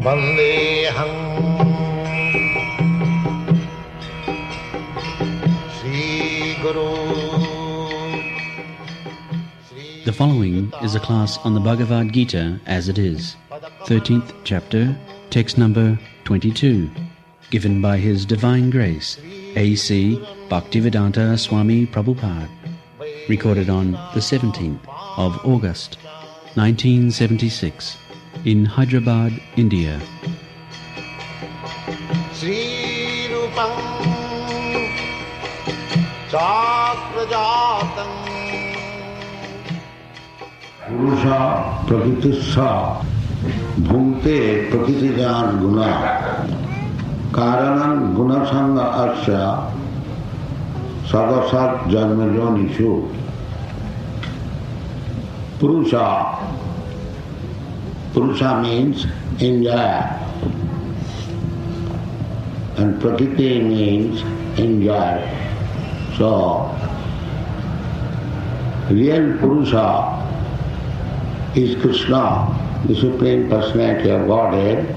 Vandeham Sri Guru. The following is a class on the Bhagavad Gita as it is, 13th chapter, text number 22, given by His Divine Grace, A.C. Bhaktivedanta Swami Prabhupada, recorded on the 17th of August, 1976, in Hyderabad, India. Sri Rupam Chakrajatam Purusha prakritisya bhunte prakritijan guna karanam gunasanga asya sadasat janmajonishu. Purusha means enjoyer, and Prakriti means enjoyer. So, real Purusha is Krishna, the Supreme Personality of Godhead,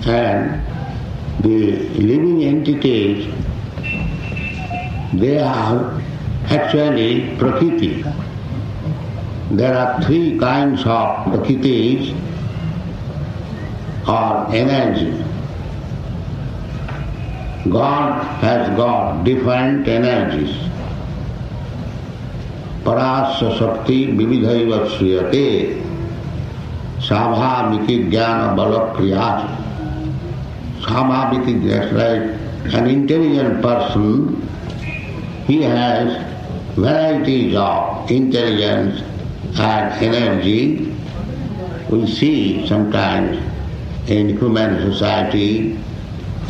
and the living entities, they are actually Prakriti. There are three kinds of Prakritis or energy. God has got different energies. Parasya Shakti Vividhaiva Shriyate Sabhaviki Jnana Balakriyat. Sabhaviki, that's like an intelligent person, he has varieties of intelligence and energy. We see sometimes in human society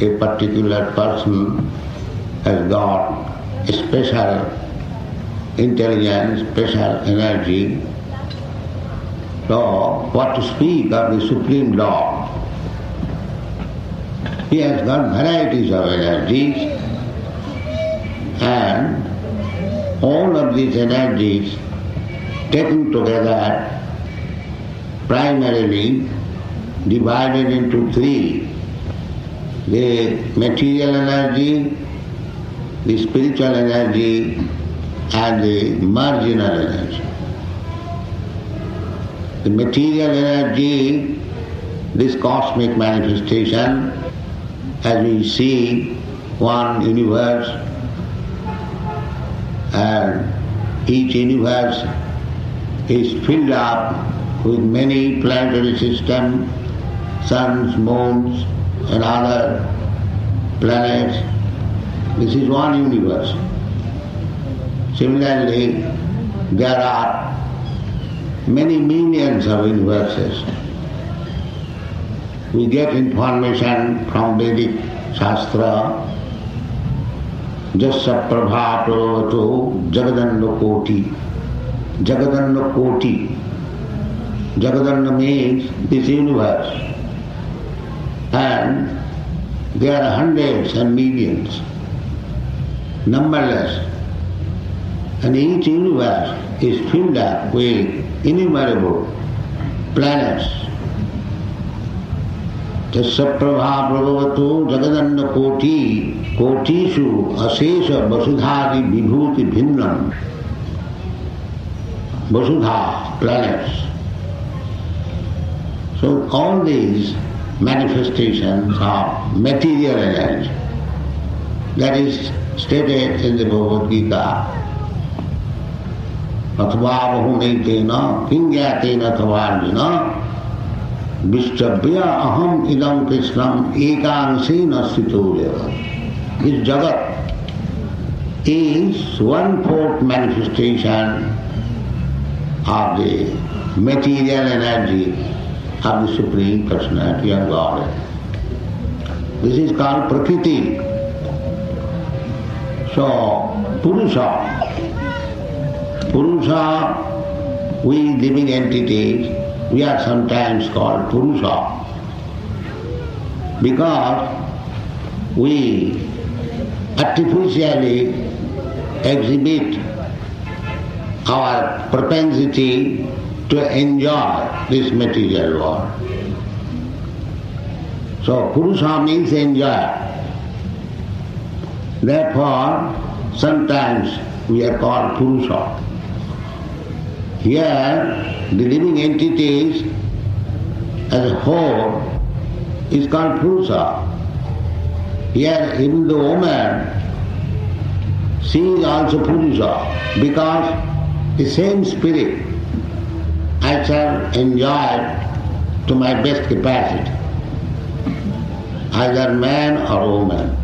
a particular person has got a special intelligence, special energy. So, what to speak of the Supreme Lord? He has got varieties of energies, and all of these energies taken together, primarily divided into three: the material energy, the spiritual energy, and the marginal energy. The material energy, this cosmic manifestation, as we see one universe, and each universe is filled up with many planetary systems, suns, moons, and other planets. This is one universe. Similarly, there are many millions of universes. We get information from Vedic Shastra, Jasya Prabhato Jagadanna Koti. Jagadanna Koti. Jagadanna means this universe. And there are hundreds and millions, numberless. And each universe is filled up with innumerable planets. Tasya prabha prabhavato jagadanna koti kotishu asesha vasudhadi vibhuti bhinnam. Vasudha, planets. So all these manifestations of material energy, that is stated in the Bhagavad Gita. Athva bahunetena pingyatena thavarjuna Vishchabhya aham idam krishnam ekangsena sthitoyava. This Jagat is 1/4 manifestation of the material energy of the Supreme Personality of Godhead. This is called Prakriti. So, Purusha, we living entities, we are sometimes called Purusha because we artificially exhibit our propensity to enjoy this material world. So Purusha means enjoyer. Therefore, sometimes we are called Purusha. Here, the living entities as a whole is called Purusha. Here, even the woman, she is also Purusha, because the same spirit I shall enjoy to my best capacity, either man or woman.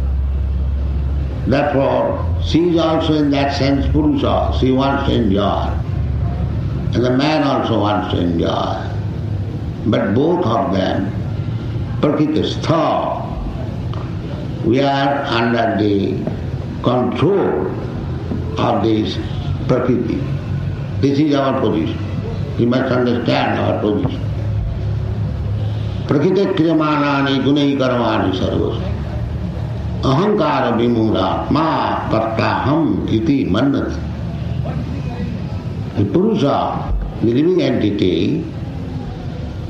Therefore, she is also in that sense Purusha, she wants to enjoy. And the man also wants to enjoy. But both of them, Prakritistha, we are under the control of this Prakriti. This is our position. We must understand our position. Prakriti kriyamanani gunai karmani sarvas. Ahankara vimura ma kartaham iti mannati. The Purusha, the living entity,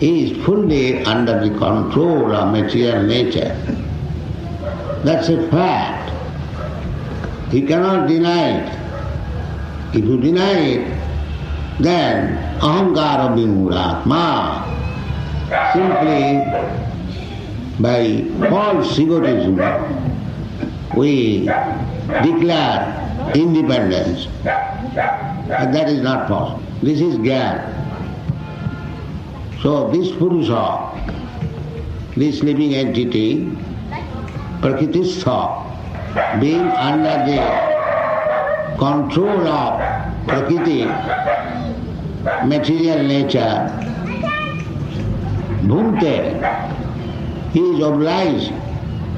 is fully under the control of material nature. That's a fact. He cannot deny it. If you deny it, then ahankara vimuratma, simply by false egotism, we declare independence. And that is not possible. This is Gyan. So this Purusha, this living entity, Prakritistha, being under the control of Prakriti, material nature, Bhunte, he is obliged,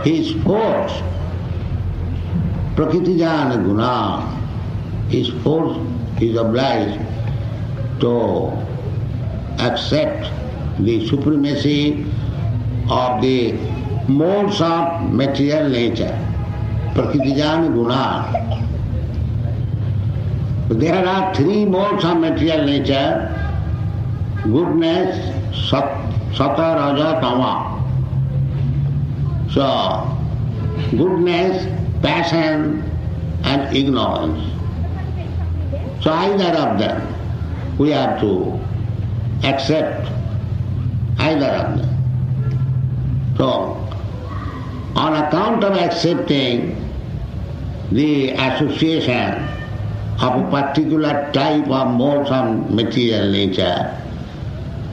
he is forced, Prakriti-jana guna, he is forced, he is obliged to accept the supremacy of the modes of material nature, Prakriti-jana guna. There are three modes of material nature: goodness, sata, raja, tama. So, goodness, passion and ignorance. So either of them we have to accept, either of them. So, on account of accepting the association of a particular type of modes of material nature,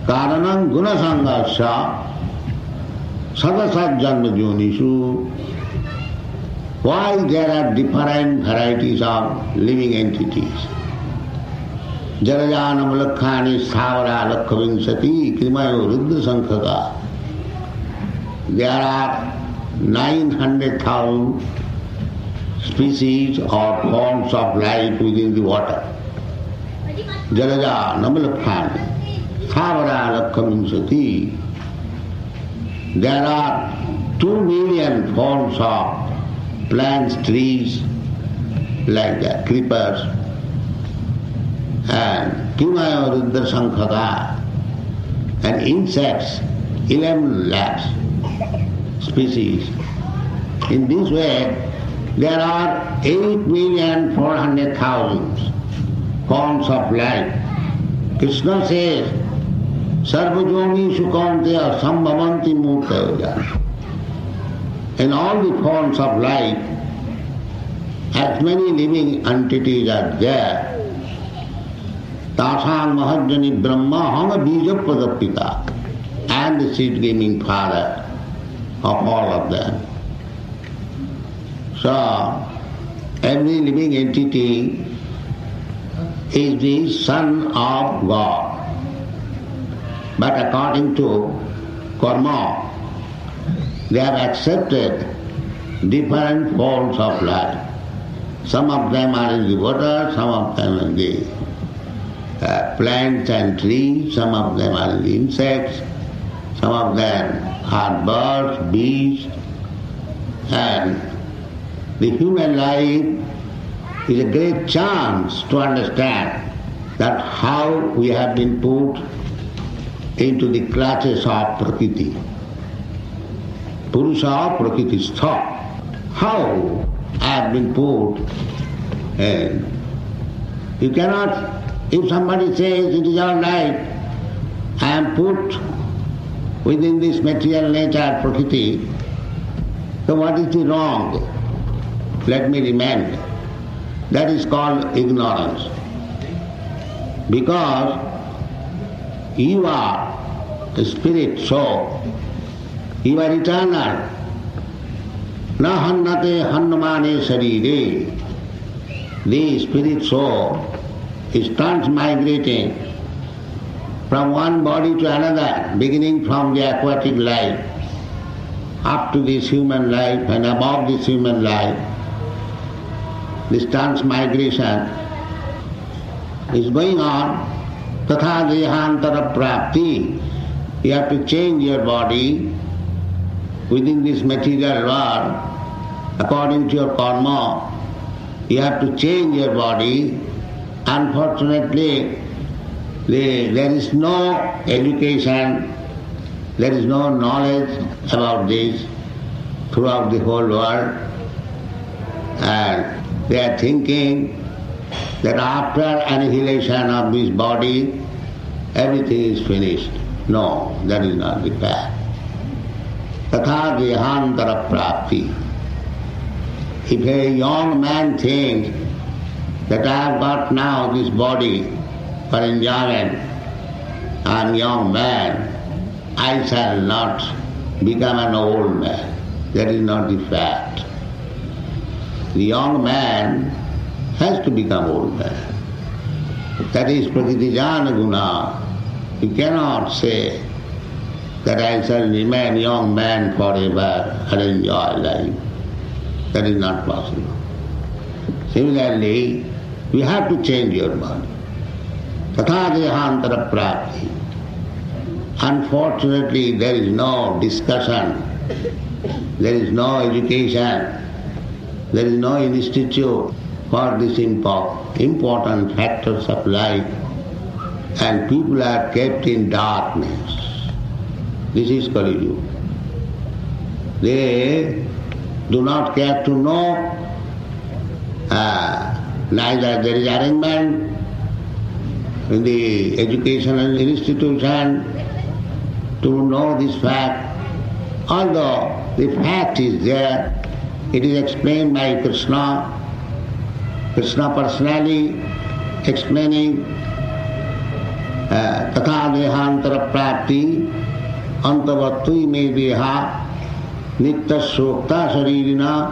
karanam gunasangasya sadasat janma jonishu, why there are different varieties of living entities. Jarajanam lakhani sthavara lakhavinsati krimayo ruddha sankhaka. There are 900,000 species or forms of life within the water. Jalaja namalakhani, sthavara lakhavinsati. There are 2 million forms of plants, trees, like that, creepers, and Kimaya Ruddha Sankhaka, and insects, 11 lakhs species. In this way, there are 8,400,000 forms of life. Krishna says, Sarvajoni Shukanteya Sambhavanti Murtaya. In all the forms of life, as many living entities are there, Tasang Mahajani Brahma Hama Bija Padapita, and the seed-giving father of all of them. So, every living entity is the son of God. But according to karma, they have accepted different forms of life. Some of them are in the water, some of them in the plants and trees, some of them are in the insects, some of them are birds, bees, and the human life is a great chance to understand that how we have been put into the clutches of Prakriti. Purusha Prakriti-stha. How I have been put in. You cannot, if somebody says it is all right, I am put within this material nature, Prakriti, so what is the wrong? Let me remind. That is called ignorance. Because you are a spirit soul, you are eternal. Na hannate hannamane sarire. The spirit soul is transmigrating from one body to another, beginning from the aquatic life up to this human life and above this human life. This transmigration is going on. Tatha dehantara prapti. You have to change your body within this material world according to your karma. You have to change your body. Unfortunately, there is no education, there is no knowledge about this throughout the whole world. And they are thinking that after annihilation of this body, everything is finished. No, that is not the fact. Tatha dehantara prapti. If a young man thinks that I have got now this body for enjoyment, I am a young man, I shall not become an old man. That is not the fact. The young man has to become old man. That is prakriti-jana guna. You cannot say that I shall remain young man forever and enjoy life. That is not possible. Similarly, you have to change your body. Tatha dehantara prapti. Unfortunately, there is no discussion, there is no education, there is no institute for these important factors of life, and people are kept in darkness. This is Kali Yuga. They do not care to know, neither there is arrangement in the educational institution to know this fact. Although the fact is there, it is explained by Krishna personally explaining Tatha dehantara prapti antavattu me deha nitya sokta sharirina.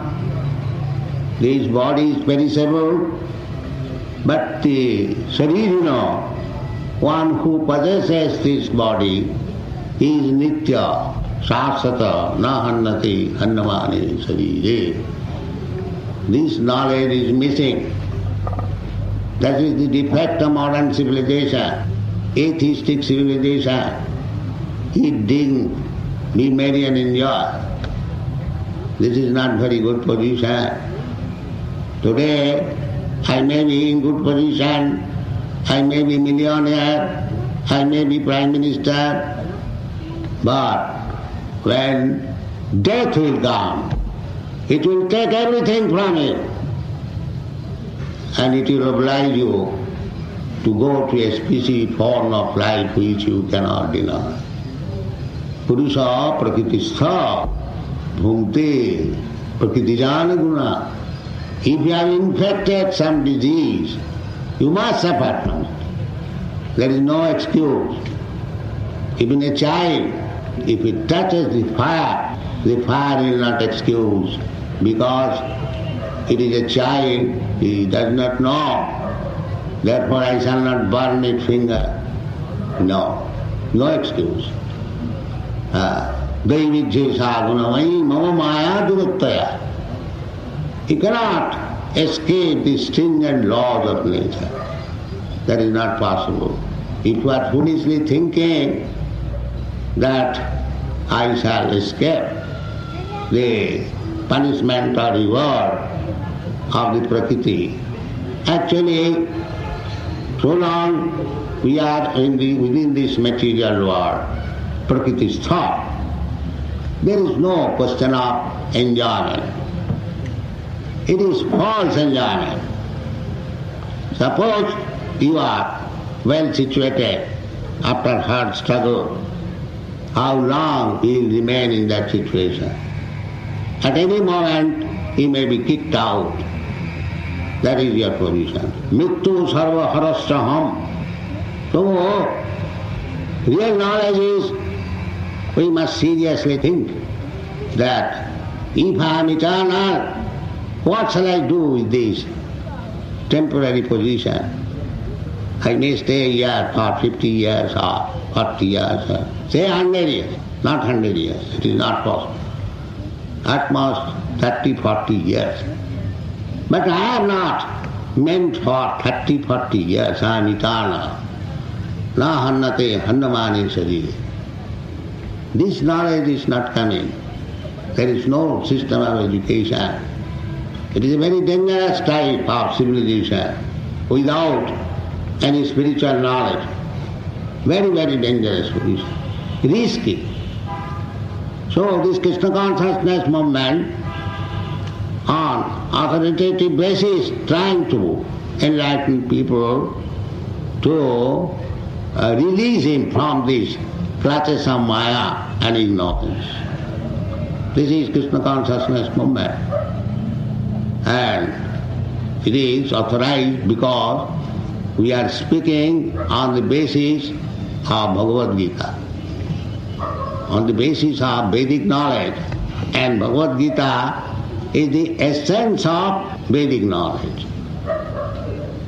This body is perishable, but the sharirina, one who possesses this body, is nitya, shasata, na hannati, hannamane sharire. This knowledge is missing. That is the defect of modern civilization, atheistic civilization. Eat, drink, be merry and enjoy. This is not very good position. Today, I may be in good position, I may be millionaire, I may be prime minister, but when death will come, it will take everything from you, and it will oblige you to go to a species form of life which you cannot deny. Purusha prakriti-stha bhunte prakriti-jana guna. If you have infected some disease, you must suffer from it. There is no excuse. Even a child, if it touches the fire will not excuse, because it is a child, he does not know. Therefore I shall not burn its finger. No excuse. Daivijyesa gunavai mama maya duruttaya. You cannot escape the stringent laws of nature. That is not possible. If you are foolishly thinking that I shall escape the punishment or reward of the Prakriti, actually So long we are within this material world, Prakriti's thought, there is no question of enjoyment. It is false enjoyment. Suppose you are well situated after hard struggle, how long you will remain in that situation? At any moment you may be kicked out. That is your position. Mrityu sarva harasraham. So, real knowledge is, we must seriously think that if I am eternal, what shall I do with this temporary position? I may stay here for 50 years or 40 years, say 100 years, not 100 years, it is not possible. At most 30, 40 years. But I am not meant for 30, 40 years, I am eternal. Na hannate hannamani sarire. This knowledge is not coming. There is no system of education. It is a very dangerous type of civilization without any spiritual knowledge. Very, very dangerous position. Risky. So this Krishna consciousness movement on authoritative basis trying to enlighten people to release him from these clutches of Maya and ignorance. This is Krishna consciousness movement. And it is authorized because we are speaking on the basis of Bhagavad Gita, on the basis of Vedic knowledge. And Bhagavad Gita is the essence of Vedic knowledge.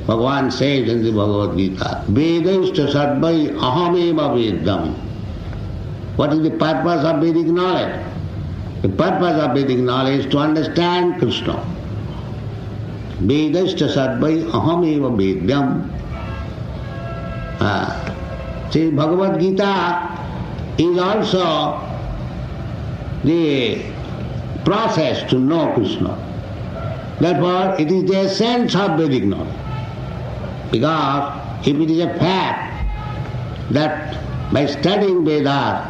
Bhagavan says in the Bhagavad Gita, Vedashta sarvai ahameva vedam. What is the purpose of Vedic knowledge? The purpose of Vedic knowledge is to understand Krishna. Vedashta sarvai ahameva vedam. See, Bhagavad Gita is also the process to know Krishna. Therefore, it is the essence of Vedic knowledge. Because if it is a fact that by studying Vedas,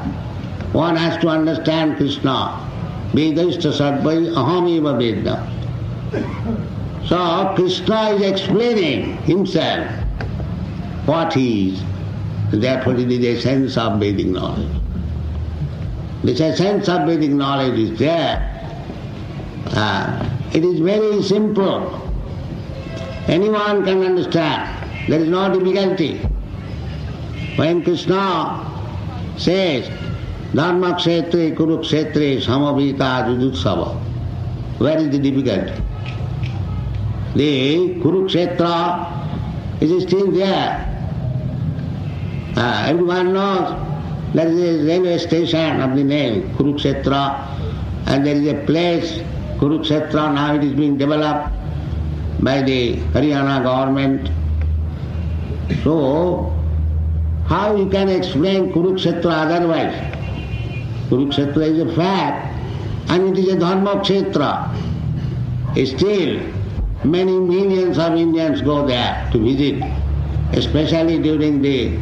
one has to understand Krishna, Vedashta sarvai ahameva vedam. So Krishna is explaining himself what he is. Therefore it is the essence of Vedic knowledge. This essence of Vedic knowledge is there. It is very simple. Anyone can understand. There is no difficulty. When Krishna says, Dharma kshetre kurukshetre samavita jujutsava, where is the difficulty? The Kurukshetra is still there. Everyone knows there is a railway station of the name Kurukshetra, and there is a place Kurukshetra, now it is being developed by the Haryana government. So, how you can explain Kurukshetra otherwise? Kurukshetra is a fact, and it is a Dharma Kshetra. Still, many millions of Indians go there to visit, especially during the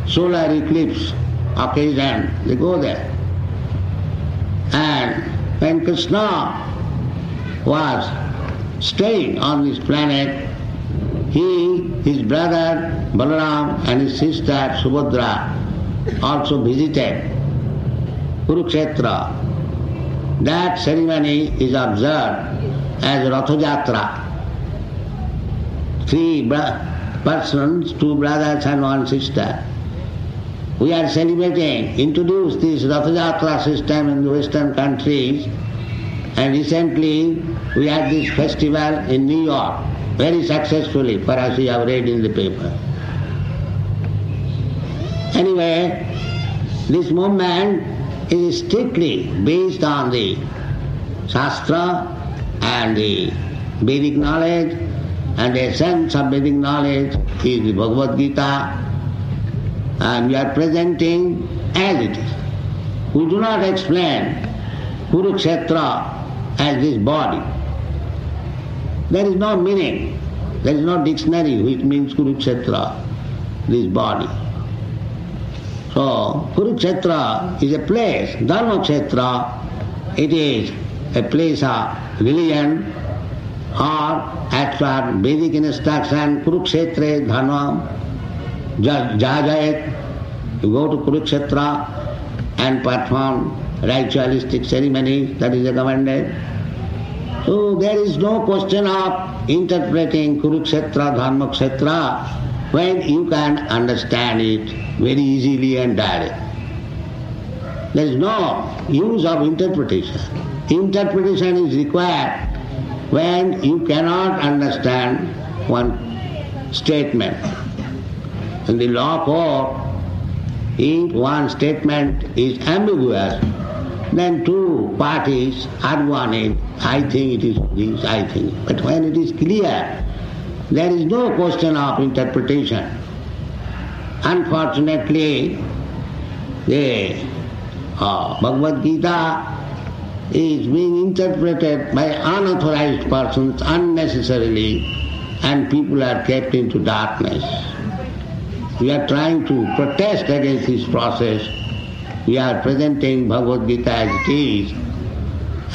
solar eclipse occasion, they go there. And when Krishna was staying on this planet, he, his brother Balaram and his sister Subhadra also visited Kurukshetra. That ceremony is observed as Ratha Jatra. 3 persons, 2 brothers and 1 sister. We are celebrating, introduced this Ratha Jatra system in the Western countries, and recently we had this festival in New York, very successfully, for us we have read in the paper. Anyway, this movement is strictly based on the Shastra and the Vedic knowledge, and the essence of Vedic knowledge is the Bhagavad Gita, and we are presenting as it is. We do not explain Kurukshetra as this body. There is no meaning. There is no dictionary which means Kurukshetra, this body. So, Kurukshetra is a place, Dharmakshetra, it is a place of religion, or as per Vedic instruction, Kurukshetra Dharma, Jajayat, you go to Kurukshetra and perform ritualistic ceremonies, that is recommended. So there is no question of interpreting Kurukshetra, Dharmakshetra, when you can understand it very easily and direct. There is no use of interpretation. Interpretation is required when you cannot understand one statement. In the law court, if one statement is ambiguous, then two parties argue on it. I think it is this, I think. But when it is clear, there is no question of interpretation. Unfortunately, the Bhagavad Gita is being interpreted by unauthorized persons unnecessarily, and people are kept into darkness. We are trying to protest against this process. We are presenting Bhagavad Gita as it is,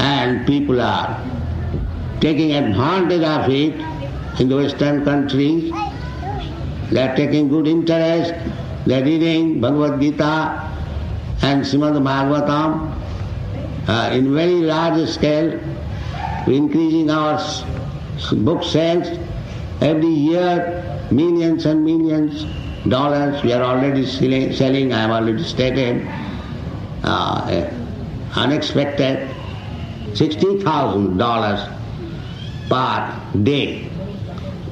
and people are taking advantage of it in the Western countries. They are taking good interest. They are reading Bhagavad Gita and Srimad Bhagavatam in very large scale. We are increasing our book sales every year, millions and millions dollars. We are already selling, I have already stated, unexpected $60,000 per day.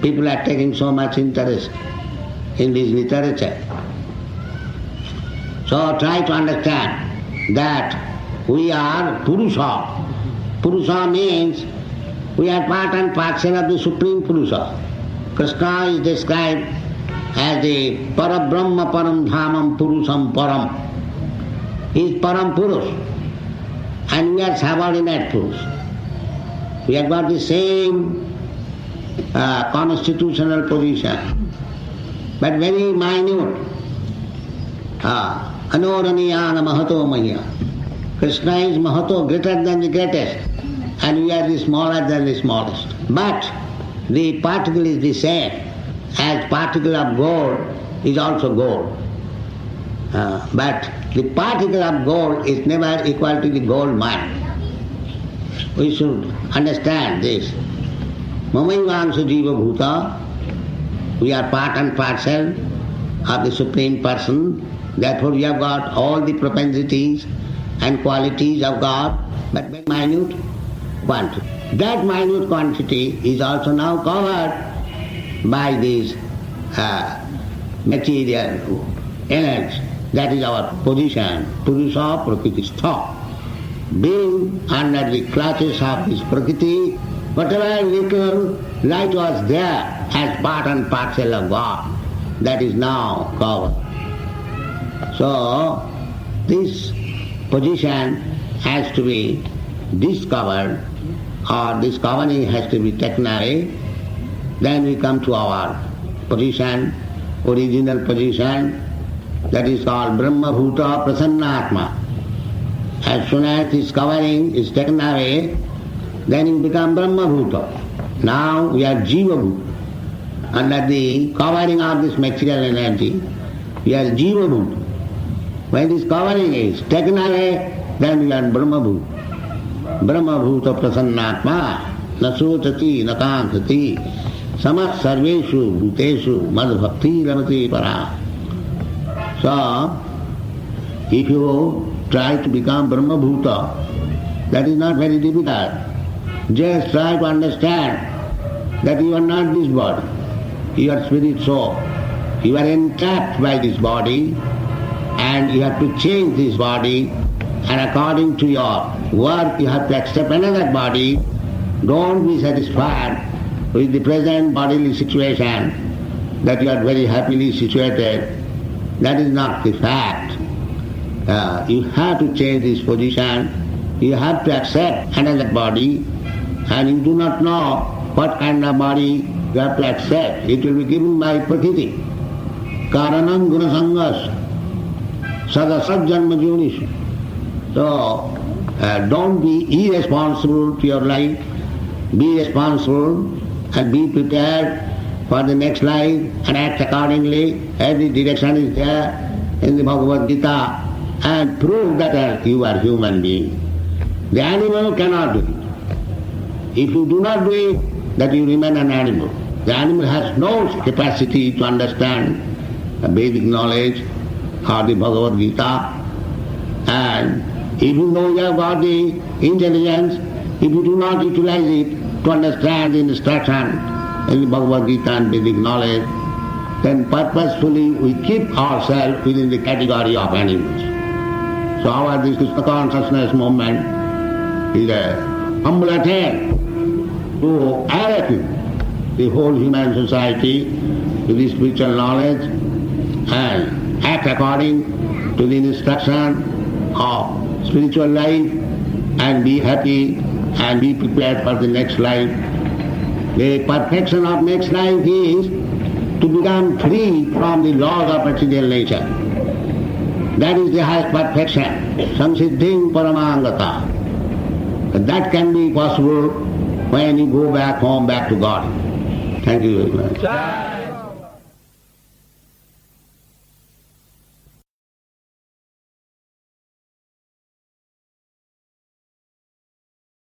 People are taking so much interest in this literature. So try to understand that we are Purusha. Purusha means we are part and parcel of the Supreme Purusha. Krishna is described as the Parabrahma Param Dhamam Purusham Param. He is Param Purush, and we are subordinate Purush. We have got the same constitutional position, but very minute. Anoraniyana Mahato Mahya. Krishna is Mahato, greater than the greatest, and we are the smaller than the smallest. But the particle is the same, as particle of gold is also gold. But the particle of gold is never equal to the gold mine. We should understand this. Mamayvansha Jiva Bhuta, we are part and parcel of the Supreme Person. Therefore we have got all the propensities and qualities of God, but very minute quantity. That minute quantity is also now covered by this material energy. That is our position, Purusha Prakriti-stha. Being under the clutches of this Prakriti, whatever little light was there as part and parcel of God, that is now covered. So, this position has to be discovered, or this covering has to be taken away. Then we come to our position, original position, that is called Brahma Bhuta Prasannatma. As soon as this covering is taken away, then you become Brahma Bhuta. Now we are Jiva Bhuta. Under the covering of this material energy, we are Jiva Bhuta. When this covering is taken away, then we are Brahma Bhuta. Brahma Bhuta Prasannatma, na sotati, na kankati, samat sarveshu bhuteshu mad bhakti ramati para. So, if you try to become Brahma Bhuta, that is not very difficult. Just try to understand that you are not this body. You are spirit soul. You are entrapped by this body, and you have to change this body, and according to your work you have to accept another body. Don't be satisfied with the present bodily situation, that you are very happily situated. That is not the fact. You have to change this position. You have to accept another body, and you do not know what kind of body You have to accept. It will be given by Prakriti. Karanam gunasangas sadasat janma junishu. So, don't be irresponsible to your life. Be responsible and be prepared for the next life and act accordingly. Every direction is there in the Bhagavad Gita, and prove that you are human being. The animal cannot do it. If you do not do it, that you remain an animal. The animal has no capacity to understand the Vedic knowledge or the Bhagavad Gita, and even though you have got the intelligence, if you do not utilize it to understand the instruction in the Bhagavad Gita and Vedic knowledge, then purposefully we keep ourselves within the category of animals. So our this Krishna consciousness movement is a humble attempt to awaken the whole human society to the spiritual knowledge and act according to the instruction of spiritual life and be happy and be prepared for the next life. The perfection of next life is to become free from the laws of material nature. That is the highest perfection. Samsiddhing paramangata. That can be possible when you go back home, back to God. Thank you very much.